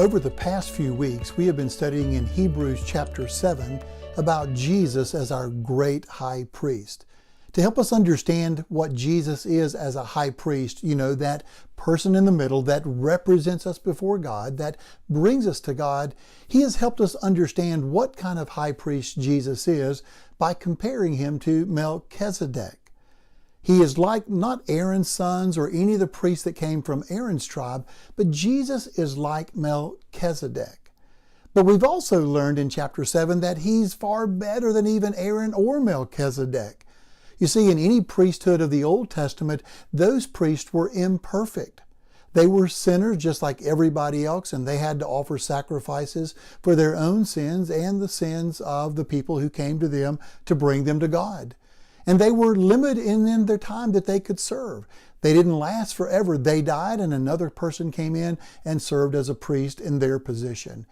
Over the past few weeks, we have been studying in Hebrews chapter 7 about Jesus as our great high priest. To help us understand what Jesus is as a high priest, that person in the middle that represents us before God, that brings us to God, he has helped us understand what kind of high priest Jesus is by comparing him to Melchizedek. He is like not Aaron's sons or any of the priests that came from Aaron's tribe, but Jesus is like Melchizedek. But we've also learned in chapter 7 that he's far better than even Aaron or Melchizedek. You see, in any priesthood of the Old Testament, those priests were imperfect. They were sinners just like everybody else, and they had to offer sacrifices for their own sins and the sins of the people who came to them to bring them to God. And they were limited in their time that they could serve. They didn't last forever. They died and another person came in and served as a priest in their position.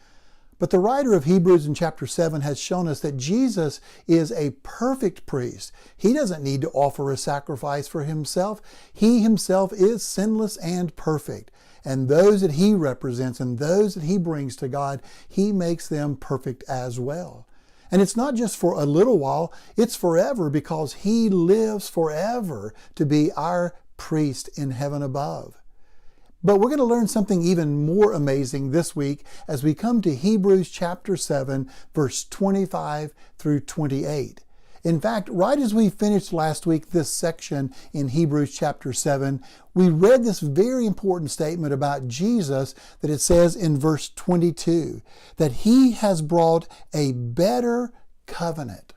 But the writer of Hebrews in chapter 7 has shown us that Jesus is a perfect priest. He doesn't need to offer a sacrifice for himself. He himself is sinless and perfect. And those that he represents and those that he brings to God, he makes them perfect as well. And it's not just for a little while, it's forever, because he lives forever to be our priest in heaven above. But we're going to learn something even more amazing this week as we come to Hebrews chapter 7, verse 25 through 28. In fact, right as we finished last week this section in Hebrews chapter 7, we read this very important statement about Jesus that it says in verse 22, that he has brought a better covenant.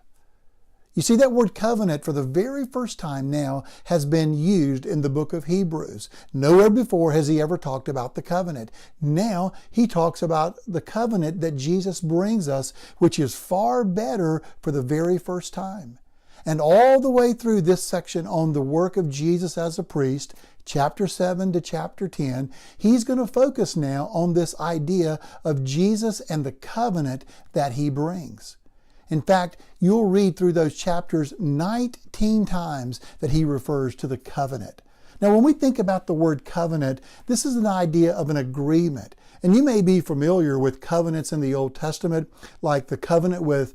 You see, that word covenant for the very first time now has been used in the book of Hebrews. Nowhere before has he ever talked about the covenant. Now he talks about the covenant that Jesus brings us, which is far better for the very first time. And all the way through this section on the work of Jesus as a priest, chapter 7 to chapter 10, he's going to focus now on this idea of Jesus and the covenant that he brings. In fact, you'll read through those chapters 19 times that he refers to the covenant. Now, when we think about the word covenant, this is an idea of an agreement. And you may be familiar with covenants in the Old Testament, like the covenant with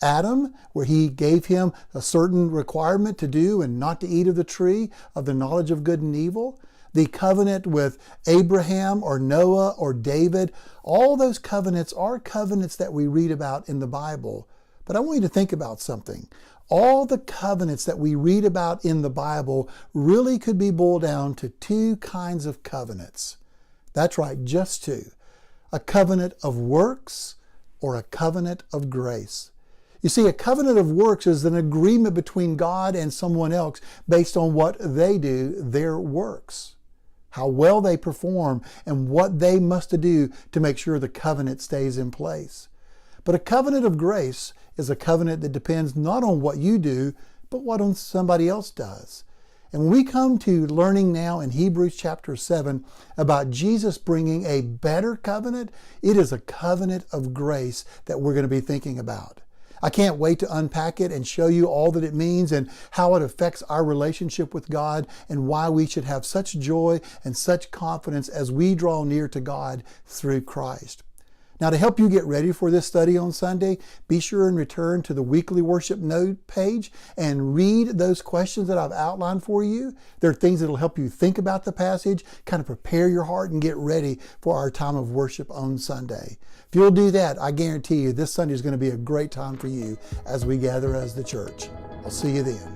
Adam, where he gave him a certain requirement to do and not to eat of the tree of the knowledge of good and evil. The covenant with Abraham or Noah or David, all those covenants are covenants that we read about in the Bible. But I want you to think about something. All the covenants that we read about in the Bible really could be boiled down to two kinds of covenants. That's right, just two. A covenant of works or a covenant of grace. You see, a covenant of works is an agreement between God and someone else based on what they do, their works, how well they perform, and what they must do to make sure the covenant stays in place. But a covenant of grace is a covenant that depends not on what you do, but what somebody else does. And when we come to learning now in Hebrews chapter 7 about Jesus bringing a better covenant, it is a covenant of grace that we're going to be thinking about. I can't wait to unpack it and show you all that it means and how it affects our relationship with God and why we should have such joy and such confidence as we draw near to God through Christ. Now, to help you get ready for this study on Sunday, be sure and return to the weekly worship note page and read those questions that I've outlined for you. They're things that will help you think about the passage, kind of prepare your heart and get ready for our time of worship on Sunday. If you'll do that, I guarantee you this Sunday is going to be a great time for you as we gather as the church. I'll see you then.